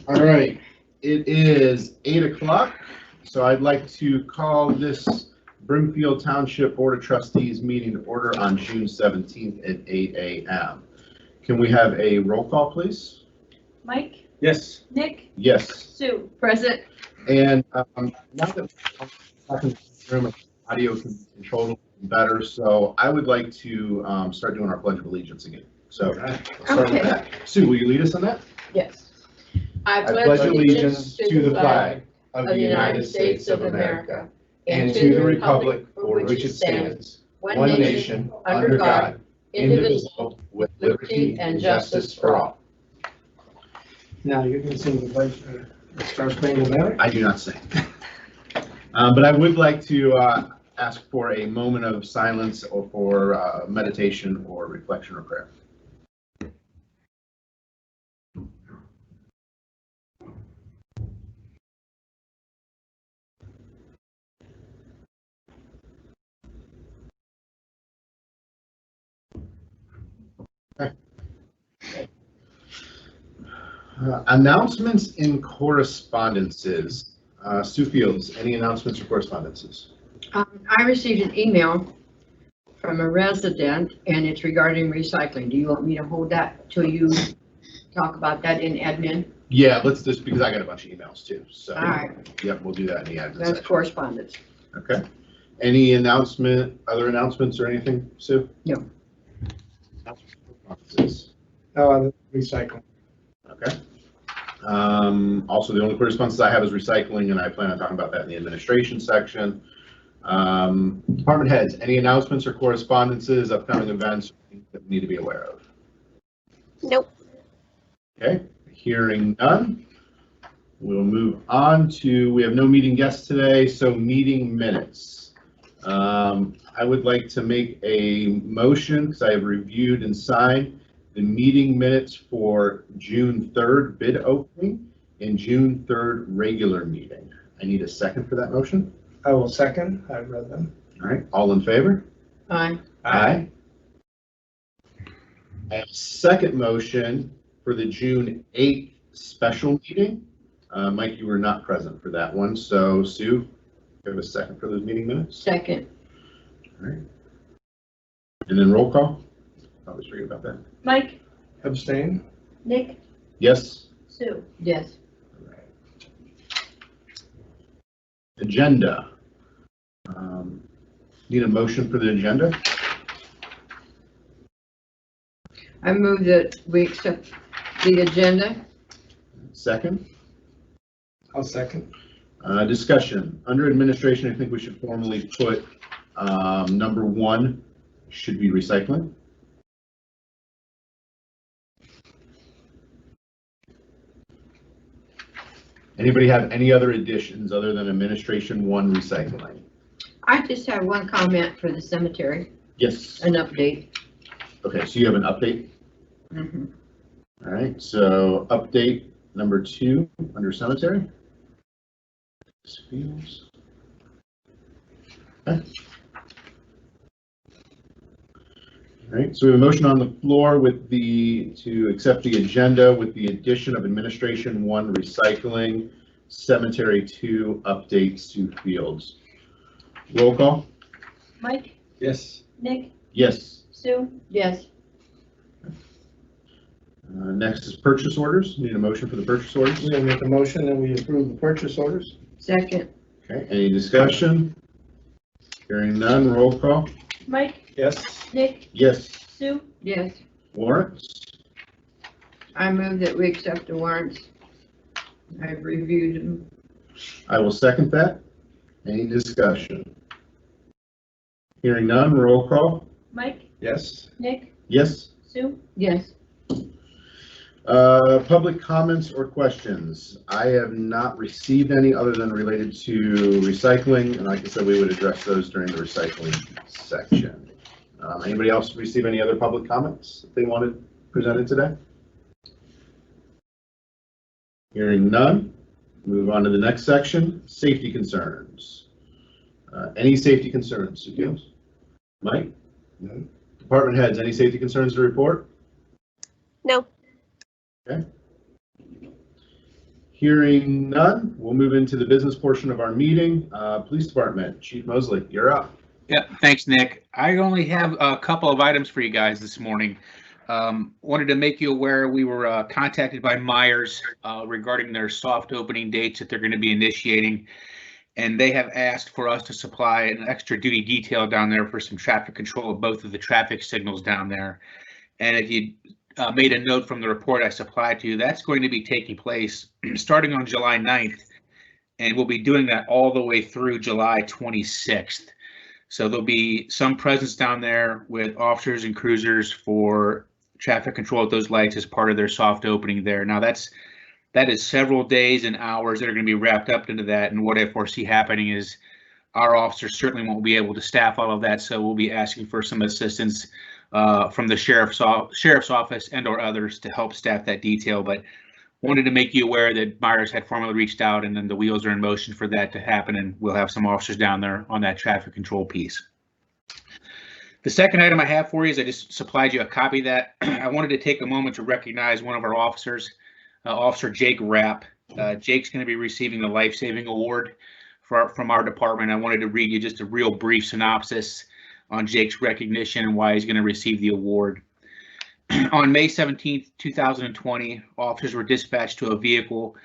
All right, it is 8 o'clock, so I'd like to call this Brimfield Township Board of Trustees meeting to order on June 17th at 8 a.m. Can we have a roll call, please? Mike? Yes. Nick? Yes. Sue? Present. And now that we're in the room, audio control better, so I would like to start doing our Pledge of Allegiance again. So we'll start with that. Sue, will you lead us on that? Yes. I pledge allegiance to the flag of the United States of America and to the republic for which it stands, one nation, under God, indivisible, with liberty and justice for all. Now you're going to sing the pledge, Star Spangled Banner? I do not sing. But I would like to ask for a moment of silence or for meditation or reflection or prayer. Announcements and correspondences. Sue Fields, any announcements or correspondences? I received an email from a resident and it's regarding recycling. Do you want me to hold that till you talk about that in admin? Yeah, let's just, because I got a bunch of emails too. So, All right, yep, we'll do that in the admin that's section. correspondence. Okay. Any other announcements or anything, Sue? No. Recycling. Okay. Also, the only correspondence I have is recycling, and I plan on talking about that in the administration section. Department heads, any announcements or correspondences, upcoming events that we need to be aware of? Nope. Okay, hearing none. We'll move on to, we have no meeting guests today, so meeting minutes. I would like to make a motion, because I have reviewed and signed the meeting minutes for June 3rd bid opening and June 3rd regular meeting. I need a second for that motion. I will second. I've read them. All right, all in favor? Aye. Aye. I have a second motion for the June 8th special meeting. Mike, you were not present for that one, so Sue, you have a second for those meeting minutes? Second. All right. And then roll call. I always forget about that. Mike? Abstain. Nick? Yes. Sue? Yes. All right. Agenda. Need a motion for the agenda? I move that we accept the agenda. Second. I'll second. Discussion. Under administration, I think we should formally put number 1 should be recycling. Anybody have any other additions other than administration 1 recycling? I just have one comment for the cemetery, Yes. an update. Okay, so you have an update? Mhm. All right, so update number 2 under cemetery. Fields. Okay. All right, so we have a motion on the floor with to accept the agenda with the addition of administration 1 recycling, cemetery 2 updates to fields. Roll call? Mike? Yes. Nick? Yes. Sue? Yes. Next is purchase orders. Need a motion for the purchase orders? We'll make a motion and we approve the purchase orders. Second. Okay, any discussion? Hearing none, roll call? Mike? Yes. Nick? Yes. Sue? Yes. Warrants? I move that we accept the warrants. I've reviewed them. I will second that. Any discussion? Hearing none, roll call? Mike? Yes. Nick? Yes. Sue? Yes. Public comments or questions? I have not received any other than related to recycling, and like I said, we would address those during the recycling section. Anybody else receive any other public comments that they wanted presented today? Hearing none, move on to the next section, safety concerns. Any safety concerns, Sue Fields? Mike? No. Department heads, any safety concerns to report? No. Okay. Hearing none, we'll move into the business portion of our meeting. Police Department, Chief Mosley, you're up. Yeah, thanks, Nick. I only have a couple of items for you guys this morning. Wanted to make you aware we were contacted by Myers regarding their soft opening dates that they're going to be initiating. And they have asked for us to supply an extra duty detail down there for some traffic control of both of the traffic signals down there. And if you made a note from the report I supplied to you, that's going to be taking place starting on July 9th. And we'll be doing that all the way through July 26th. So there'll be some presence down there with officers and cruisers for traffic control at those lights as part of their soft opening there. Now that is several days and hours that are going to be wrapped up into that. And what I foresee happening is our officers certainly won't be able to staff all of that. So we'll be asking for some assistance from the sheriff's office and or others to help staff that detail. But wanted to make you aware that Myers had formally reached out, and then the wheels are in motion for that to happen. And we'll have some officers down there on that traffic control piece. The second item I have for you is I just supplied you a copy of that. I wanted to take a moment to recognize one of our officers. Officer Jake Rapp. Jake's going to be receiving the life-saving award from our department. I wanted to read you just a real brief synopsis on Jake's recognition and why he's going to receive the award. On May 17th, 2020, officers were dispatched to a vehicle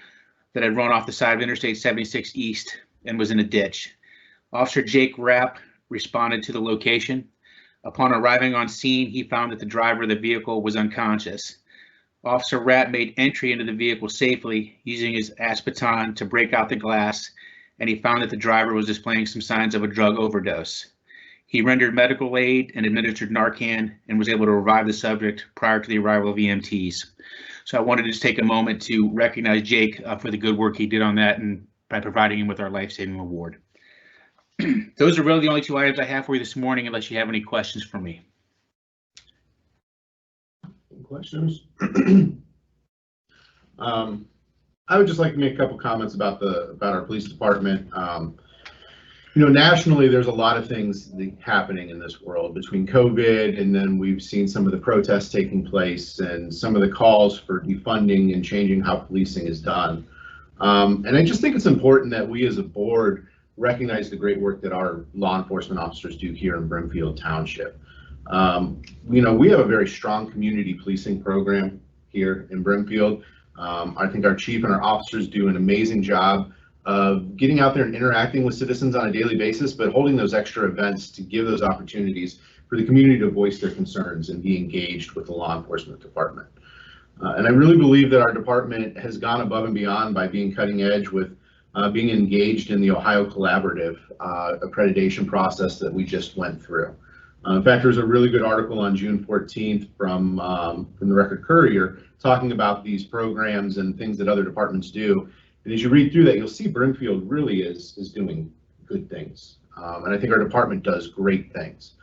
that had run off the side of Interstate 76 East and was in a ditch. Officer Jake Rapp responded to the location. Upon arriving on scene, he found that the driver of the vehicle was unconscious. Officer Rapp made entry into the vehicle safely using his baton to break out the glass, and he found that the driver was displaying some signs of a drug overdose. He rendered medical aid and administered Narcan and was able to revive the subject prior to the arrival of EMTs. So I wanted to just take a moment to recognize Jake for the good work he did on that and by providing him with our life-saving award. Those are really the only two items I have for you this morning, unless you have any questions for me. Questions? I would just like to make a couple comments about our police department. Nationally, there's a lot of things happening in this world between COVID, and then we've seen some of the protests taking place and some of the calls for defunding and changing how policing is done. And I just think it's important that we as a board recognize the great work that our law enforcement officers do here in Brimfield Township. We have a very strong community policing program here in Brimfield. I think our chief and our officers do an amazing job of getting out there and interacting with citizens on a daily basis, but holding those extra events to give those opportunities for the community to voice their concerns and be engaged with the law enforcement department. And I really believe that our department has gone above and beyond by being cutting edge with being engaged in the Ohio Collaborative accreditation process that we just went through. In fact, there's a really good article on June 14th from the Record Courier talking about these programs and things that other departments do. And as you read through that, you'll see Brimfield really is doing good things. And I think our department does great things.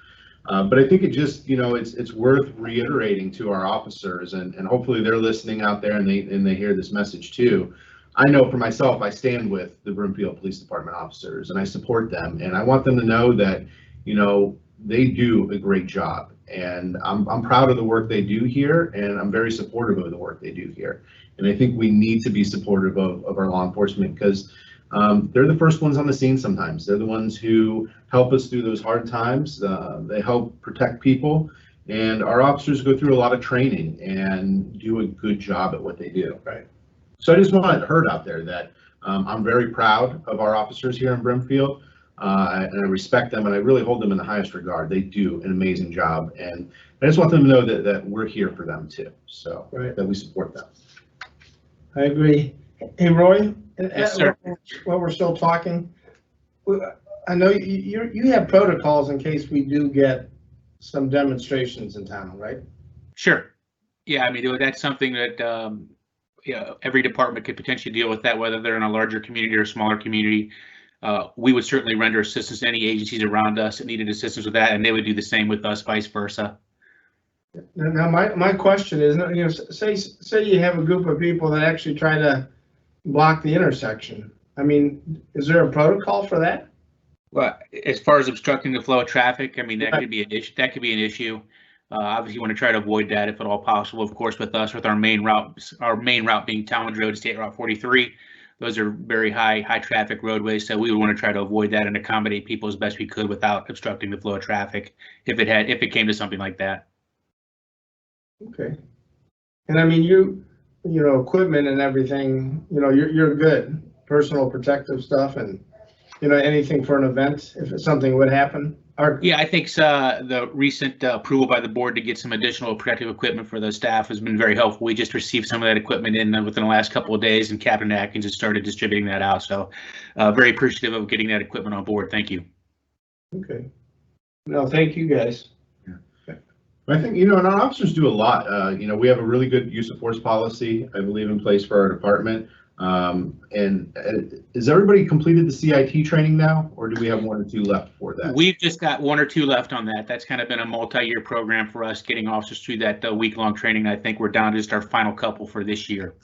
But I think it just, it's worth reiterating to our officers, and hopefully they're listening out there and they hear this message too. I know for myself, I stand with the Brimfield Police Department officers and I support them, and I want them to know that, they do a great job, and I'm proud of the work they do here, and I'm very supportive of the work they do here. And I think we need to be supportive of our law enforcement because they're the first ones on the scene sometimes. They're the ones who help us through those hard times. They help protect people, and our officers go through a lot of training and do a good job at what they do. Right. So I just want it heard out there that I'm very proud of our officers here in Brimfield. And I respect them, and I really hold them in the highest regard. They do an amazing job, and I just want them to know that we're here for them too, so right, that we support them. I agree. Hey, Roy, Yes, sir. While we're still talking, I know you have protocols in case we do get some demonstrations in town, right? Sure. Yeah, I mean, that's something that every department could potentially deal with that, whether they're in a larger community or a smaller community. We would certainly render assistance to any agencies around us that needed assistance with that, and they would do the same with us, vice versa. Now, my question is, say you have a group of people that actually try to block the intersection. I mean, is there a protocol for that? Well, as far as obstructing the flow of traffic, I mean, that could be an issue. Obviously, you want to try to avoid that if at all possible. Of course, with us, with our main route being Talmadge Road, State Route 43, those are very high traffic roadways. So we would want to try to avoid that and accommodate people as best we could without obstructing the flow of traffic if it came to something like that. Okay. And I mean, you know, equipment and everything, you know, you're good, personal protective stuff and, you know, anything for an event, if something would happen. Yeah, I think the recent approval by the board to get some additional protective equipment for the staff has been very helpful. We just received some of that equipment in within the last couple of days, and Captain Atkins has started distributing that out. So very appreciative of getting that equipment on board. Thank you. Okay. No, thank you guys. I think, you know, and our officers do a lot. You know, we have a really good use of force policy, I believe, in place for our department. And is everybody completed the CIT training now, or do we have 1 or 2 left for that? We've just got 1 or 2 left on that. That's kind of been a multi-year program for us, getting officers through that week-long training. I think we're down to just our final couple for this year.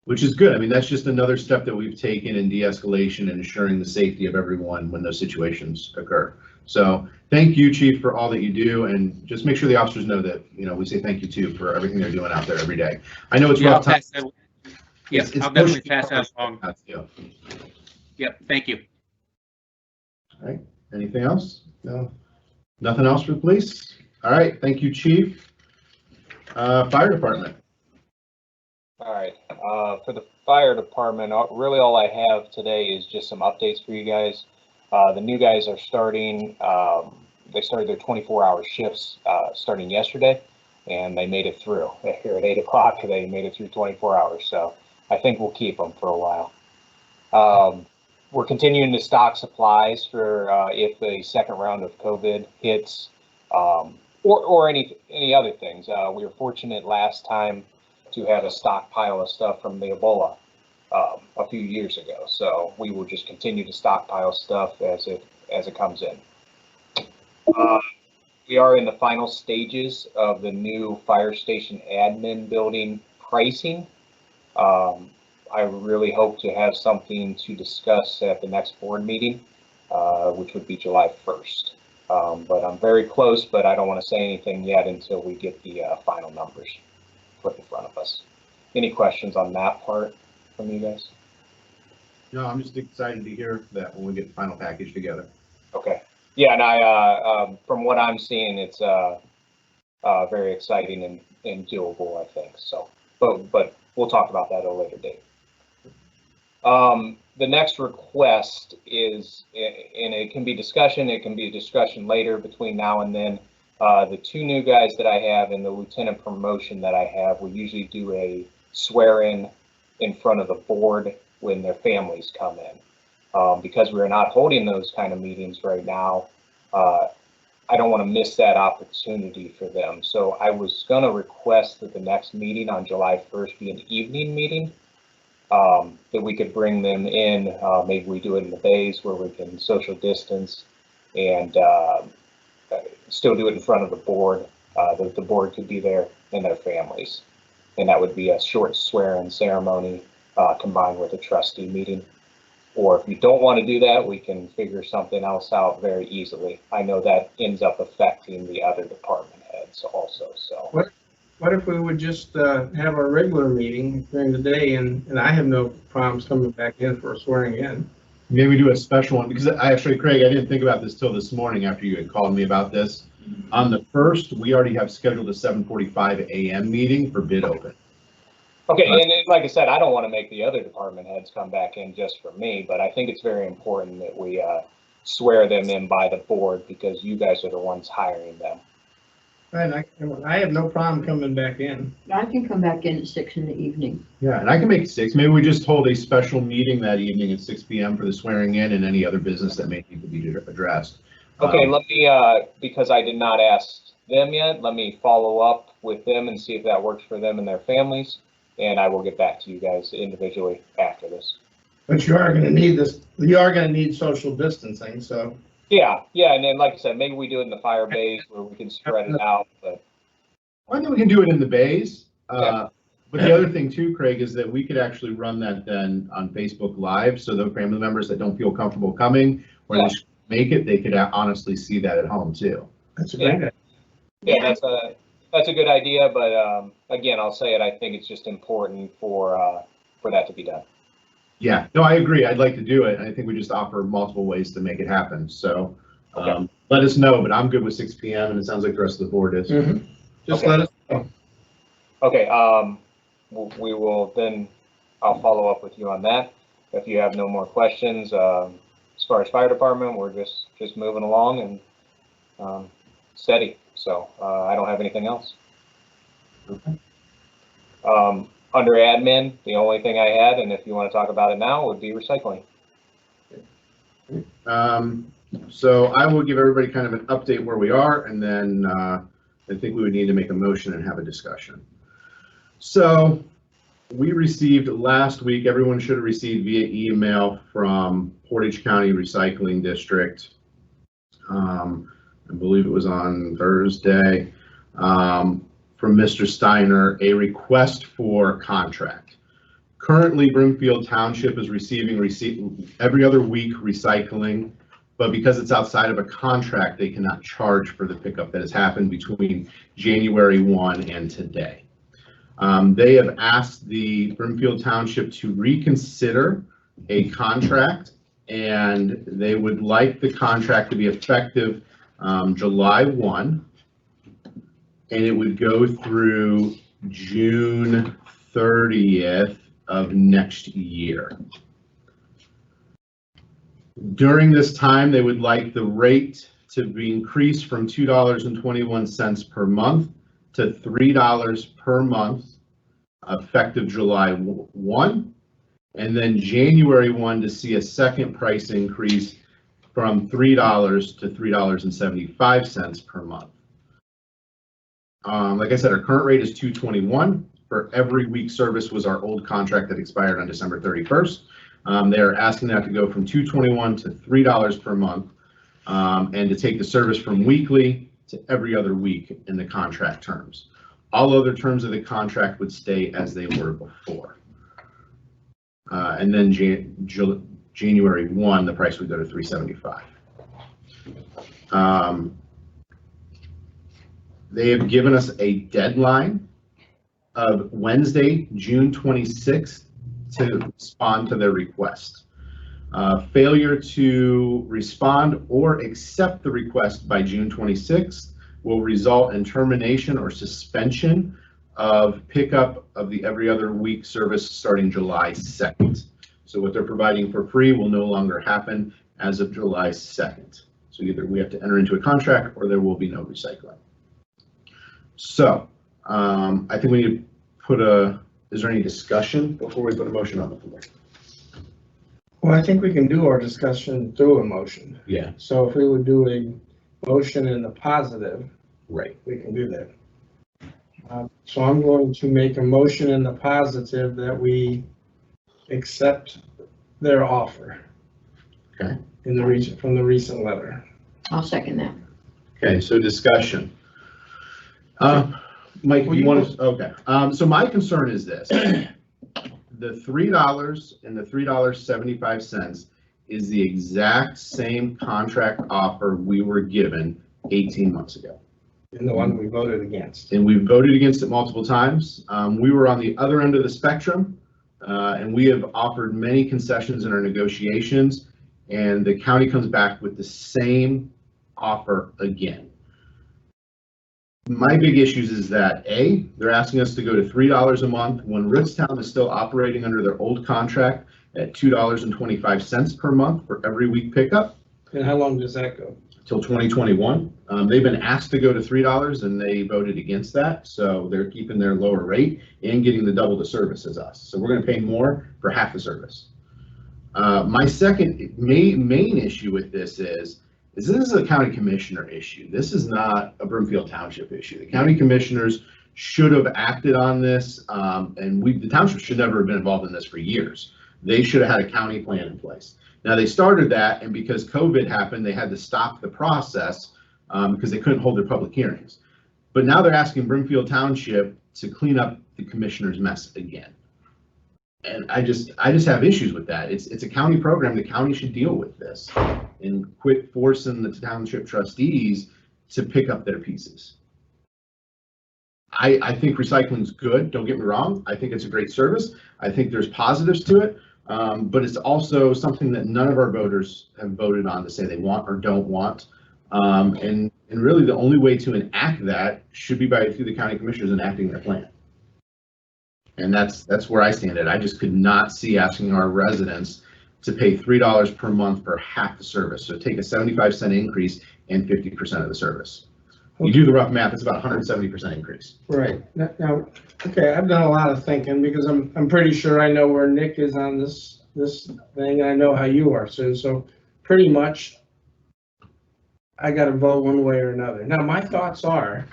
Which is good. I mean, that's just another step that we've taken in de-escalation and ensuring the safety of everyone when those situations occur. So thank you, Chief, for all that you do, and just make sure the officers know that, you know, we say thank you too for everything they're doing out there every day. I know it's rough time. Yeah, I'll definitely pass that along. Yeah. Yep, thank you. All right, anything else? No, nothing else for the police? All right, thank you, Chief. Fire department. All right, for the fire department, really all I have today is just some updates for you guys. The new guys are starting, they started their 24-hour shifts starting yesterday, and they made it through. Here at 8 o'clock, they made it through 24 hours, so I think we'll keep them for a while. We're continuing to stock supplies for if the second round of COVID hits, or any other things. We were fortunate last time to have a stockpile of stuff from the Ebola a few years ago, so we will just continue to stockpile stuff as it comes in. We are in the final stages of the new fire station admin building pricing. I really hope to have something to discuss at the next board meeting, which would be July 1st. But I'm very close, but I don't want to say anything yet until we get the final numbers put in front of us. Any questions on that part from you guys? No, I'm just excited to hear that when we get the final package together. Okay. Yeah, and I, from what I'm seeing, it's very exciting and doable, I think. So, but we'll talk about that at a later date. The next request is, and it can be discussion, it can be a discussion later between now and then. The 2 new guys that I have and the lieutenant promotion that I have, we usually do a swear-in in front of the board when their families come in. Because we're not holding those kind of meetings right now, I don't want to miss that opportunity for them. So I was going to request that the next meeting on July 1st be an evening meeting, that we could bring them in. Maybe we do it in the bays where we can social distance and still do it in front of the board, that the board could be there and their families. And that would be a short swear-in ceremony combined with a trustee meeting. Or if you don't want to do that, we can figure something else out very easily. I know that ends up affecting the other department heads also. So What if we would just have a regular meeting during the day, and I have no problems coming back in for swearing in. Maybe we do a special one, because actually, Craig, I didn't think about this till this morning after you had called me about this. On the 1st, we already have scheduled a 7:45 a.m. meeting for bid open. okay, and like I said, I don't want to make the other department heads come back in just for me, but I think it's very important that we swear them in by the board, because you guys are the ones hiring them. Right, I have no problem coming back in. I can come back in at 6 in the evening. Yeah, and I can make it 6. Maybe we just hold a special meeting that evening at 6 p.m. for the swearing in and any other business that may need to be addressed. Okay, let me, because I did not ask them yet, let me follow up with them and see if that works for them and their families, and I will get back to you guys individually after this. But you are going to need this, you are going to need social distancing, so. Yeah, and then like I said, maybe we do it in the fire bays where we can spread it out, but. I think we can do it in the bays. Yeah. But the other thing too, Craig, is that we could actually run that then on Facebook Live, so the family members that don't feel comfortable coming or they just make it, they could honestly see that at home too. That's a great idea. Yeah, that's a good idea, but again, I'll say it, I think it's just important for that to be done. Yeah, no, I agree. I'd like to do it. I think we just offer multiple ways to make it happen. So Okay. let us know, but I'm good with 6 PM and it sounds like the rest of the board is. Just Okay. let us know. Okay, we will then, I'll follow up with you on that. If you have no more questions, as far as fire department, we're just moving along and steady. So I don't have anything else. Okay. Under admin, the only thing I had, and if you want to talk about it now, would be recycling. So I will give everybody kind of an update where we are, and then I think we would need to make a motion and have a discussion. So we received last week, everyone should have received via email from Portage County Recycling District. I believe it was on Thursday, from Mr. Steiner, a request for contract. Currently, Brimfield Township is receiving every other week recycling, but because it's outside of a contract, they cannot charge for the pickup that has happened between January 1 and today. They have asked the Brimfield Township to reconsider a contract, and they would like the contract to be effective July 1, and it would go through June 30th of next year. During this time, they would like the rate to be increased from $2.21 per month to $3 per month, effective July 1, and then January 1 to see a second price increase from $3 to $3.75 per month. Like I said, our current rate is $2.21 for every week service was our old contract that expired on December 31st. They're asking that to go from $2.21 to $3 per month, and to take the service from weekly to every other week in the contract terms. All other terms of the contract would stay as they were before. And then January 1, the price would go to $3.75. They have given us a deadline of Wednesday, June 26th to respond to their request. Failure to respond or accept the request by June 26th will result in termination or suspension of pickup of the every other week service starting July 2nd. So what they're providing for free will no longer happen as of July 2nd. So either we have to enter into a contract or there will be no recycling. So I think we need to put is there any discussion before we put a motion on the floor? Well, I think we can do our discussion through a motion. Yeah. So if we would do a motion in the positive, Right. we can do that. So I'm going to make a motion in the positive that we accept their offer. Okay. In the from the recent letter. I'll second that. Okay, so discussion. Mike, you want to, okay. So my concern is this. The $3 and the $3.75 is the exact same contract offer we were given 18 months ago. And the one we voted against. And we voted against it multiple times. We were on the other end of the spectrum, and we have offered many concessions in our negotiations, and the county comes back with the same offer again. My big issues is that A, they're asking us to go to $3 a month when Ritztown is still operating under their old contract at $2.25 per month for every week pickup. And how long does that go? Till 2021. They've been asked to go to $3 and they voted against that. So they're keeping their lower rate and getting the double the service as us. So we're going to pay more for half the service. My second main issue with this is this is a county commissioner issue. This is not a Brimfield Township issue. The county commissioners should have acted on this, and the township should never have been involved in this for years. They should have had a county plan in place. Now they started that, and because COVID happened, they had to stop the process because they couldn't hold their public hearings. But now they're asking Brimfield Township to clean up the commissioner's mess again. And I just have issues with that. It's a county program. The county should deal with this and quit forcing the township trustees to pick up their pieces. I think recycling's good, don't get me wrong. I think it's a great service. I think there's positives to it. But it's also something that none of our voters have voted on to say they want or don't want. And really the only way to enact that should be through the county commissioners enacting their plan. And that's where I stand at. I just could not see asking our residents to pay $3 per month for half the service. So take a 75-cent increase and 50% of the service. You do the rough math, it's about 170% increase. Right. Now, okay, I've done a lot of thinking because I'm pretty sure I know where Nick is on this thing. I know how you are, Sue. So pretty much I got to vote one way or another. Now, my thoughts are,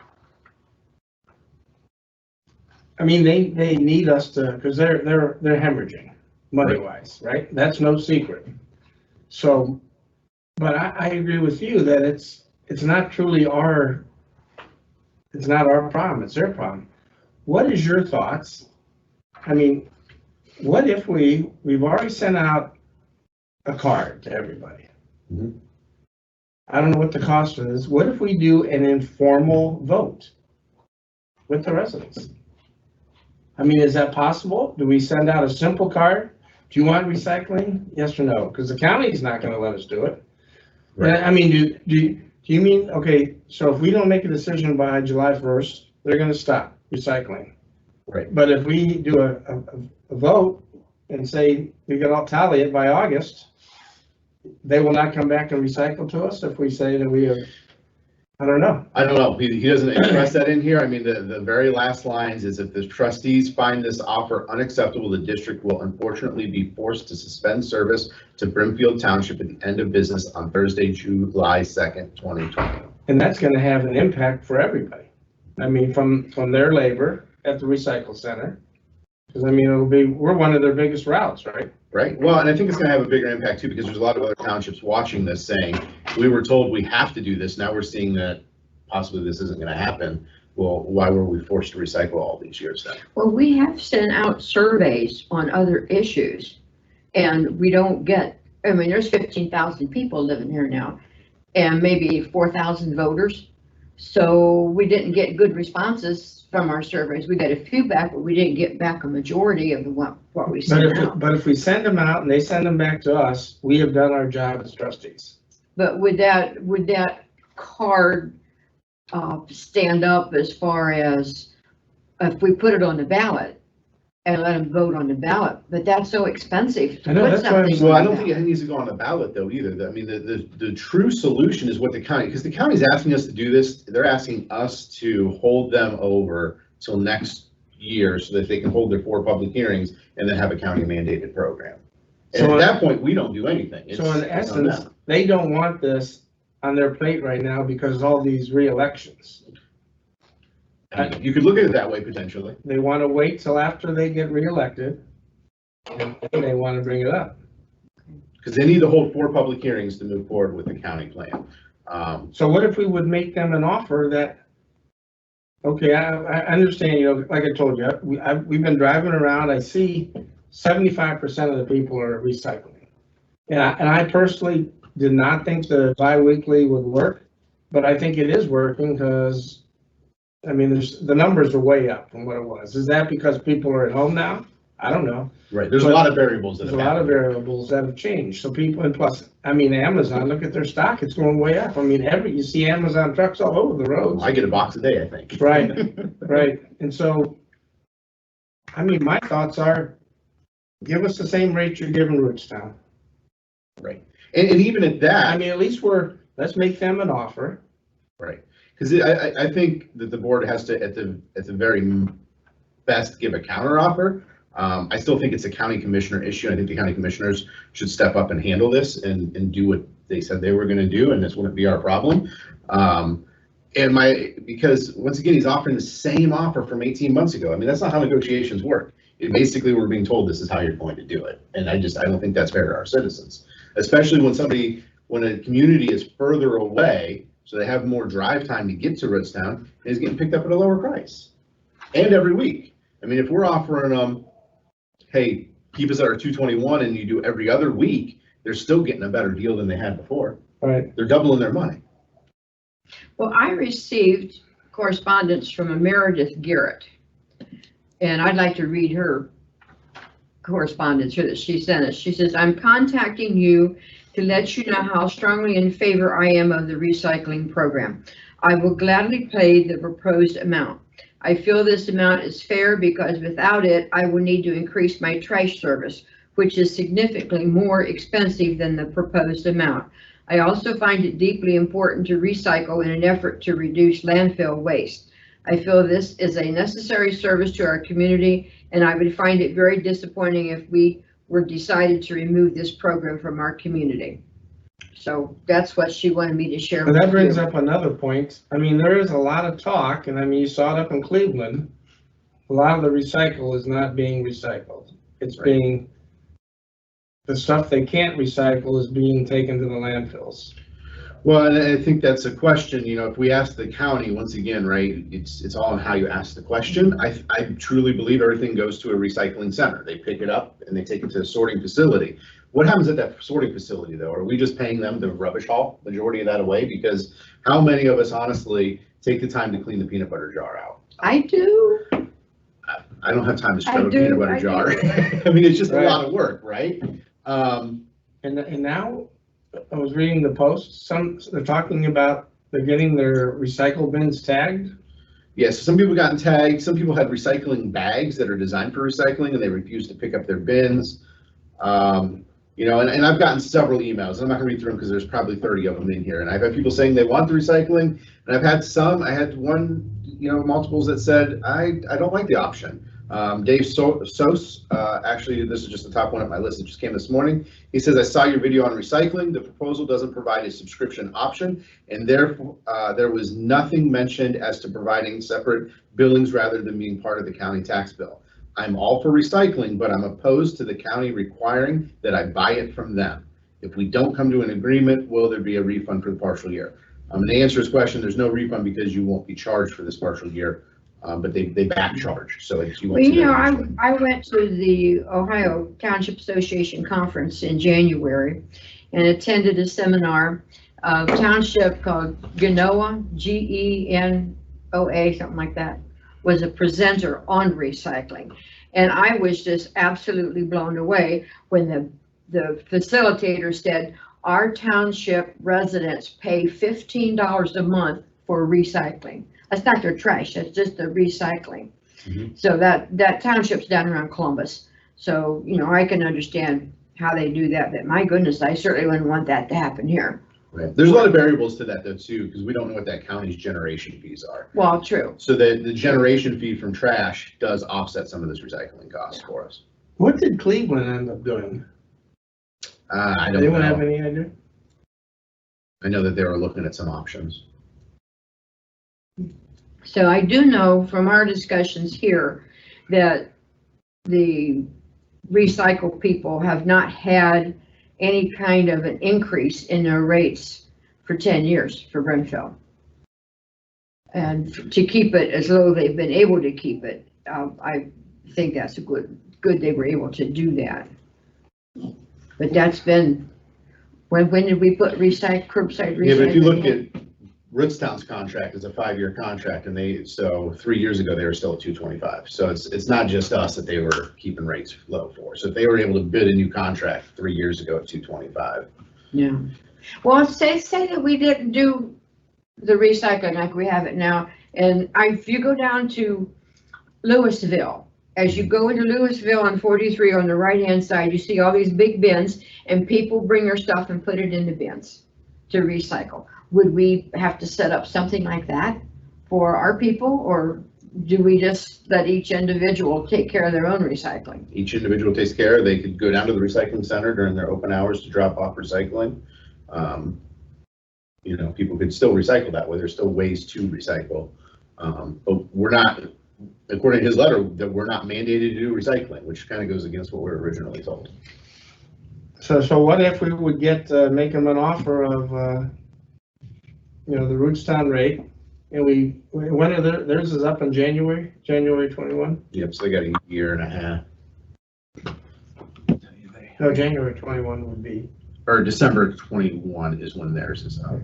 I mean, they need us to, because they're hemorrhaging money-wise, right? That's no secret. So, but I agree with you that it's not truly it's not our problem, it's their problem. What is your thoughts? I mean, what if we've already sent out a card to everybody? Mm-hmm. I don't know what the cost is. What if we do an informal vote with the residents? I mean, is that possible? Do we send out a simple card? Do you want recycling? Yes or no? Because the county's not going to let us do it. Right. I mean, do you mean, okay, so if we don't make a decision by July 1st, they're going to stop recycling. Right. But if we do a vote and say we can all tally it by August, they will not come back and recycle to us if we say that we have, I don't know. I don't know. He doesn't express that in here. I mean, the very last lines is if the trustees find this offer unacceptable, the district will unfortunately be forced to suspend service to Brimfield Township at the end of business on Thursday, July 2nd, 2020. And that's going to have an impact for everybody. I mean, from their labor at the recycle center. Because I mean, we're one of their biggest routes, right? Right. Well, and I think it's going to have a bigger impact too, because there's a lot of other townships watching this saying, we were told we have to do this. Now we're seeing that possibly this isn't going to happen. Well, why were we forced to recycle all these years then? Well, we have sent out surveys on other issues and we don't get, I mean, there's 15,000 people living here now and maybe 4,000 voters. So we didn't get good responses from our surveys. We got a few back, but we didn't get back a majority of what we sent out. But if we send them out and they send them back to us, we have done our job as trustees. But would that card stand up as far as if we put it on the ballot and let them vote on the ballot? But that's so expensive. I know, that's why well, I don't think it needs to go on the ballot though either. I mean, the true solution is what the county, because the county's asking us to do this. They're asking us to hold them over till next year so that they can hold their 4 public hearings and then have a county mandated program. And so at that point, we don't do anything. So in essence, they don't want this on their plate right now because of all these re-elections. I mean, you could look at it that way potentially. They want to wait till after they get re-elected and they want to bring it up. Because they need to hold 4 public hearings to move forward with the county plan. So what if we would make them an offer that, okay, I understand, you know, like I told you, we've been driving around, I see 75% of the people are recycling. And I personally did not think the bi-weekly would work, but I think it is working because, I mean, the numbers are way up from what it was. Is that because people are at home now? I don't know. Right. There's a lot of variables that have changed. So people, and plus, I mean, Amazon, look at their stock. It's going way up. I mean, you see Amazon trucks all over the roads. I get a box a day, I think. Right. Right. And so, I mean, my thoughts are, give us the same rate you're giving Rootstown. Right. And even at that, I mean, at least let's make them an offer. Right. Because I think that the board has to, at the very best, give a counter offer. I still think it's a county commissioner issue. I think the county commissioners should step up and handle this and do what they said they were going to do, and this wouldn't be our problem. Because once again, he's offering the same offer from 18 months ago. I mean, that's not how negotiations work. Basically, we're being told this is how you're going to do it, and I don't think that's fair to our citizens, especially when a community is further away. So they have more drive time to get to Rootstown, and is getting picked up at a lower price. And every week. I mean, if we're offering them, hey, keep us at our 221 and you do every other week, they're still getting a better deal than they had before. Right. They're doubling their money. Well, I received correspondence from Meredith Garrett. And I'd like to read her correspondence here that she sent us. She says, I'm contacting you to let you know how strongly in favor I am of the recycling program. I will gladly pay the proposed amount. I feel this amount is fair because without it, I will need to increase my trash service, which is significantly more expensive than the proposed amount. I also find it deeply important to recycle in an effort to reduce landfill waste. I feel this is a necessary service to our community, and I would find it very disappointing if we were decided to remove this program from our community. So that's what she wanted me to share. But that with brings you. up another point. I mean, there is a lot of talk, and I mean, you saw it up in Cleveland. A lot of the recycle is not being recycled. It's being, the stuff they can't recycle is being taken to the landfills. Well, and I think that's a question, you know, if we ask the county, once again, right, it's all on how you ask the question. I truly believe everything goes to a recycling center. They pick it up and they take it to a sorting facility. What happens at that sorting facility though? Are we just paying them to rubbish haul majority of that away? Because how many of us honestly take the time to clean the peanut butter jar out? I do. I don't have time to I scrub a do, peanut butter I jar. do. I mean, it's just a Right. lot of work, right? And now, I was reading the post, they're talking about they're getting their recycle bins tagged. Yeah, so some people gotten tagged, some people had recycling bags that are designed for recycling and they refuse to pick up their bins. You know, and I've gotten several emails. I'm not gonna read through them because there's probably 30 of them in here. And I've had people saying they want the recycling, and I've had one, you know, multiples that said, I don't like the option. Dave Sos, actually, this is just the top one on my list. It just came this morning. He says, I saw your video on recycling. The proposal doesn't provide a subscription option, and therefore there was nothing mentioned as to providing separate billings rather than being part of the county tax bill. I'm all for recycling, but I'm opposed to the county requiring that I buy it from them. If we don't come to an agreement, will there be a refund for the partial year? And to answer his question, there's no refund because you won't be charged for this partial year. But they back charge, so it's, you Well, won't see you know, that usually. I went to the Ohio Township Association Conference in January and attended a seminar, township called Genoa, Genoa, something like that, was a presenter on recycling. And I was just absolutely blown away when the facilitator said, our township residents pay $15 a month for recycling. That's not their trash, that's just the recycling. Mhm. So that township's down around Columbus. So, you know, I can understand how they do that, but my goodness, I certainly wouldn't want that to happen here. Right. There's a lot of variables to that though too, because we don't know what that county's generation fees are. Well, true. So the generation fee from trash does offset some of this recycling costs for us. What did Cleveland end up doing? I don't Anyone have know. any idea? I know that they were looking at some options. So I do know from our discussions here that the recycle people have not had any kind of an increase in their rates for 10 years for Brimfield. And to keep it as low they've been able to keep it, I think that's a good they were able to do that. But that's been, when did we put curbside recycling? Yeah, but if you look in? at Rootstown's contract, it's a 5-year contract, and so 3 years ago, they were still at 225. So it's not just us that they were keeping rates low for. So if they were able to bid a new contract 3 years ago at 225. Yeah. Well, say that we didn't do the recycling like we have it now, and if you go down to Louisville, as you go into Louisville on 43 on the right-hand side, you see all these big bins, and people bring their stuff and put it in the bins to recycle. Would we have to set up something like that for our people, or do we just let each individual take care of their own recycling? Each individual takes care. They could go down to the recycling center during their open hours to drop off recycling. You know, people could still recycle that way. There's still ways to recycle. But we're not, according to his letter, that we're not mandated to do recycling, which kind of goes against what we were originally told. So what if we would make them an offer of, you know, the Rootstown rate, and when are theirs is up in January 21? Yep, so they got a year and a half. No, January 21 would be. Or December 21 is when theirs is up.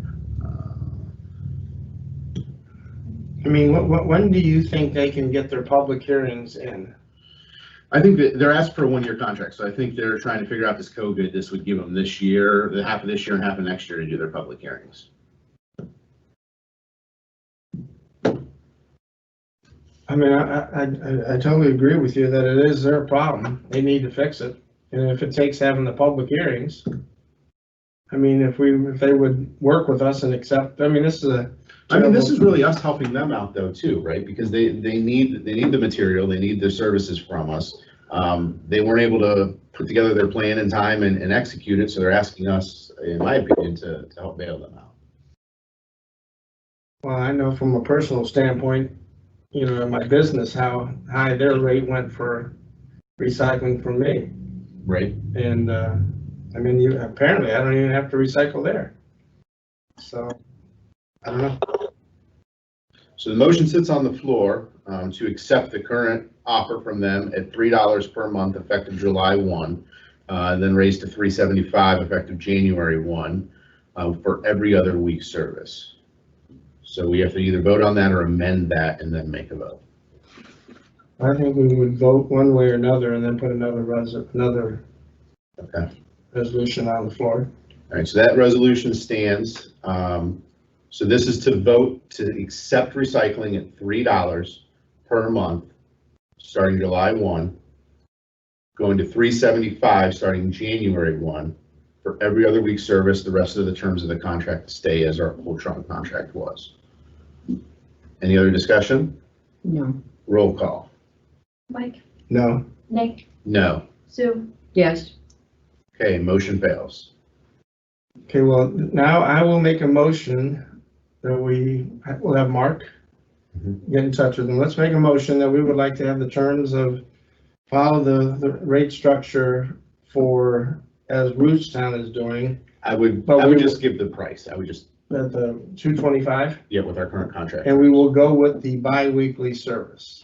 I mean, when do you think they can get their public hearings in? I think that they're asked for a one-year contract, so I think they're trying to figure out this COVID. This would give them this year, the half of this year and half of next year to do their public hearings. I mean, I totally agree with you that it is their problem. They need to fix it. And if it takes having the public hearings, I mean, if they would work with us and accept, I mean, this is a. I mean, this is really us helping them out though too, right? Because they need the material, they need the services from us. They weren't able to put together their plan in time and execute it, so they're asking us, in my opinion, to help bail them out. Well, I know from a personal standpoint, you know, in my business, how high their rate went for recycling for me. Right. And, I mean, apparently I don't even have to recycle there. So, I don't know. So the motion sits on the floor to accept the current offer from them at $3 per month effective July 1, then raised to $3.75 effective January 1 for every other week service. So we have to either vote on that or amend that and then make a vote. I think we would vote one way or another and then put another Okay. resolution on the floor. All right, so that resolution stands. So this is to vote to accept recycling at $3 per month, starting July 1, going to $3.75 starting January 1 for every other week service. The rest of the terms of the contract stay as our whole trunk contract was. Any other discussion? No. Roll call. Mike, No. Nick, No. Sue, Yes. Okay, motion fails. Okay, well, now I will make a motion that we'll have Mark get in touch with them. Let's make a motion that we would like to have the terms of follow the rate structure for, as Rootstown is doing, I would just give the price. I would just, at the $225, yeah, with our current contract. and we will go with the bi-weekly service.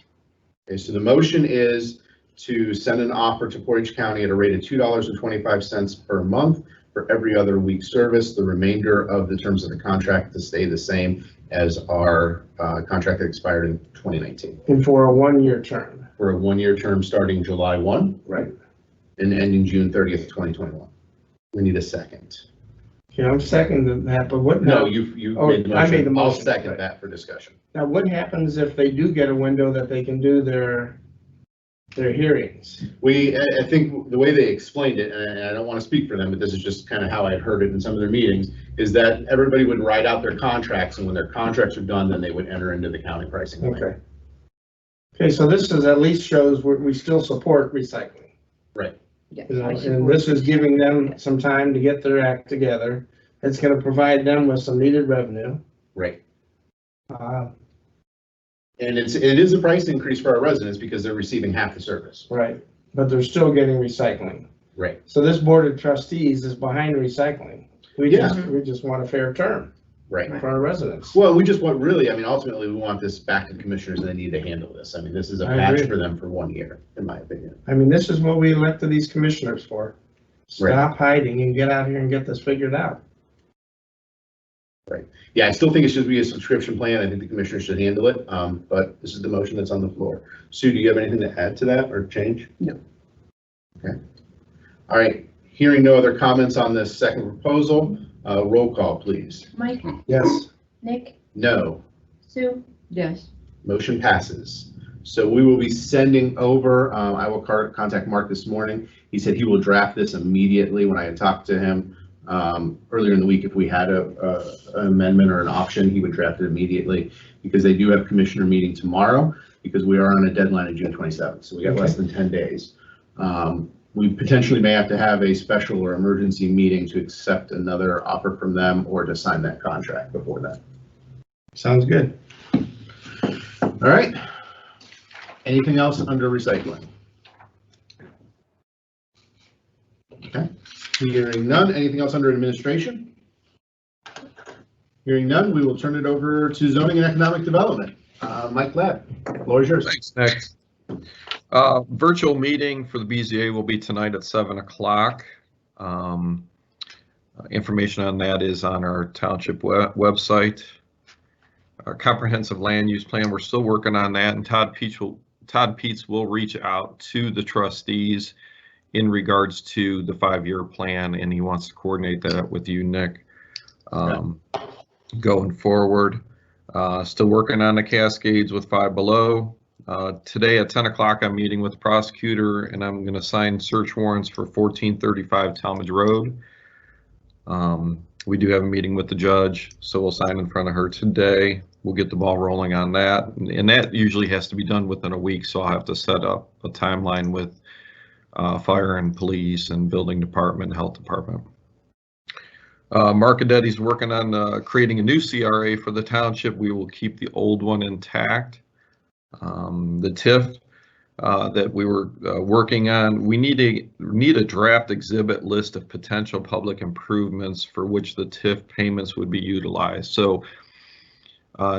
Okay, so the motion is to send an offer to Portage County at a rate of $2.25 per month for every other week service. The remainder of the terms of the contract to stay the same as our contract that expired in 2019. And for a one-year term. For a one-year term starting July 1. Right. And ending June 30th, 2021. We need a second. Okay, I'm seconding that, but what? No, you Oh, made the motion. I made the I'll motion, second right. that for discussion. Now, what happens if they do get a window that they can do their hearings? I think the way they explained it, and I don't want to speak for them, but this is just kind of how I heard it in some of their meetings, is that everybody would write out their contracts, and when their contracts are done, then they would enter into the county pricing plan. Okay. Okay, so this is at least shows we still support recycling. Right. Yes, You know, I and support this is it. giving them some time to get their act together. It's gonna provide them with some needed revenue. Right. Uh, And it is a price increase for our residents because they're receiving half the service. Right, but they're still getting recycling. Right. So this board of trustees is behind recycling. We just want a fair term Right. for our residents. Well, we just want really, I mean, ultimately, we want this back to the commissioners and they need to handle this. I mean, this is a I patch agree. for them for 1 year, in my opinion. I mean, this is what we elected these commissioners for. Right. Stop hiding and get out here and get this figured out. Right. Yeah, I still think it should be a subscription plan. I think the commissioners should handle it. But this is the motion that's on the floor. Sue, do you have anything to add to that or change? No. Okay. All right. Hearing no other comments on this second proposal, roll call, please. Mike, Yes. Nick, No. Sue, Yes. Motion passes. So we will be sending over, I will contact Mark this morning. He said he will draft this immediately. When I had talked to him earlier in the week, if we had an amendment or an option, he would draft it immediately because they do have commissioner meeting tomorrow because we are on a deadline of June 27th. So we got less than 10 days. We potentially may have to have a special or emergency meeting to accept another offer from them or to sign that contract before that. Sounds good. All right. Anything else under recycling? Okay. Hearing none. Anything else under administration? Hearing none, we will turn it over to zoning and economic development. Mike Ladd, the floor is yours. Thanks, Nick. Virtual meeting for the BZA will be tonight at 7 o'clock. Information on that is on our township website. comprehensive land use plan. We're still working on that, and Todd Peets will reach out to the trustees in regards to the 5-year plan, and he wants to coordinate that with you, Nick, going forward. Still working on the Cascades with Five Below. Today at 10 o'clock, I'm meeting with the prosecutor, and I'm going to sign search warrants for 1435 Talmadge Road. We do have a meeting with the judge, so we'll sign in front of her today. We'll get the ball rolling on that, and that usually has to be done within a week, so I'll have to set up a timeline with fire and police and building department, health department. Mark Adetti's working on creating a new CRA for the township. We will keep the old one intact. The TIF that we were working on, we need a draft exhibit list of potential public improvements for which the TIF payments would be utilized. So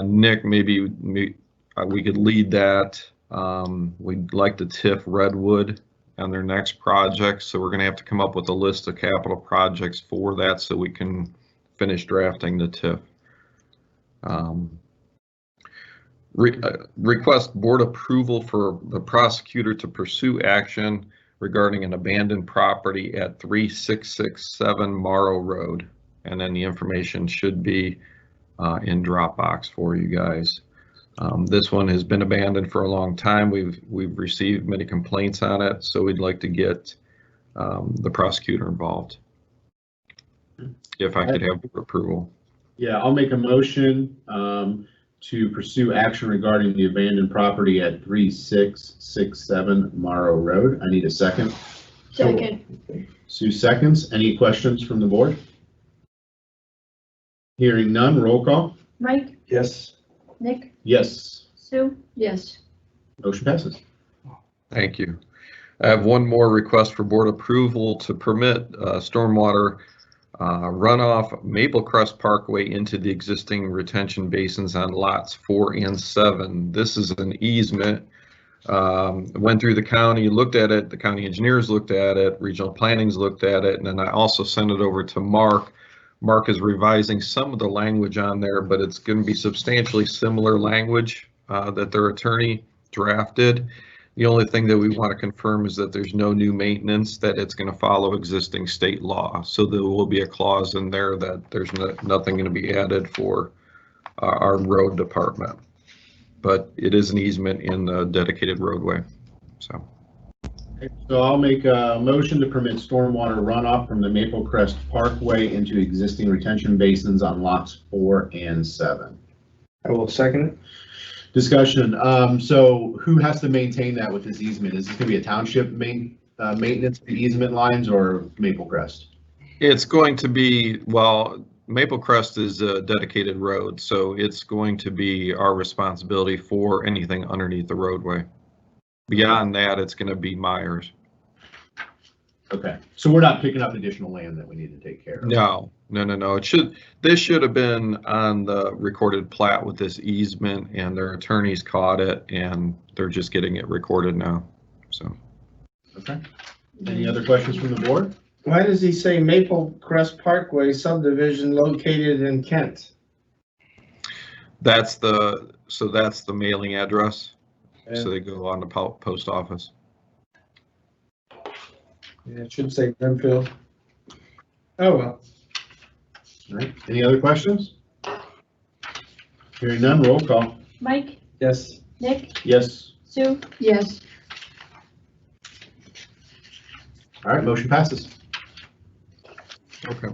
Nick, maybe we could lead that. We'd like the TIF Redwood on their next project, so we're going to have to come up with a list of capital projects for that so we can finish drafting the TIF. Request board approval for the prosecutor to pursue action regarding an abandoned property at 3667 Morrow Road, and then the information should be in Dropbox for you guys. This one has been abandoned for a long time. We've received many complaints on it, so we'd like to get the prosecutor involved. If I could have approval. Yeah, I'll make a motion to pursue action regarding the abandoned property at 3667 Morrow Road. I need a second. Second. Sue seconds. Any questions from the board? Hearing none, roll call. Mike, Yes. Nick, Yes, Sue, Yes. motion passes. Thank you. I have one more request for board approval to permit stormwater runoff Maple Crest Parkway into the existing retention basins on lots 4 and 7. This is an easement. Went through the county, looked at it, the county engineers looked at it, regional planning's looked at it, and then I also sent it over to Mark. Mark is revising some of the language on there, but it's going to be substantially similar language that their attorney drafted. The only thing that we want to confirm is that there's no new maintenance, that it's going to follow existing state law. So there will be a clause in there that there's nothing going to be added for our road department. But it is an easement in the dedicated roadway. So I'll make a motion to permit stormwater runoff from the Maple Crest Parkway into existing retention basins on lots 4 and 7. I will second it. Discussion. So who has to maintain that with this easement? Is this going to be a township maintenance of the easement lines or Maple Crest? It's going to be, well, Maple Crest is a dedicated road, so it's going to be our responsibility for anything underneath the roadway. Beyond that, it's going to be Myers. Okay, so we're not picking up additional land that we need to take care of. No. This should have been on the recorded plat with this easement, and their attorneys caught it, and they're just getting it recorded now. So. Okay. Any other questions from the board? Why does he say Maple Crest Parkway subdivision located in Kent? That's the mailing address. So they go on the post office. Yeah, it should say Brimfield. Oh, well. All right, any other questions? Hearing none, roll call. Mike, Yes. Nick, Yes. Sue, Yes. All right, motion passes. Okay.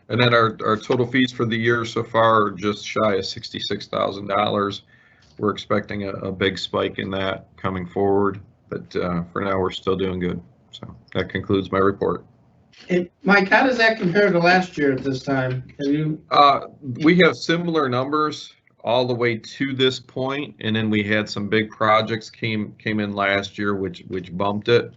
And then our total fees for the year so far are just shy of $66,000. We're expecting a big spike in that coming forward, but for now we're still doing good. So that concludes my report. Hey, Mike, how does that compare to last year at this time? We have similar numbers all the way to this point, and then we had some big projects came in last year, which bumped it,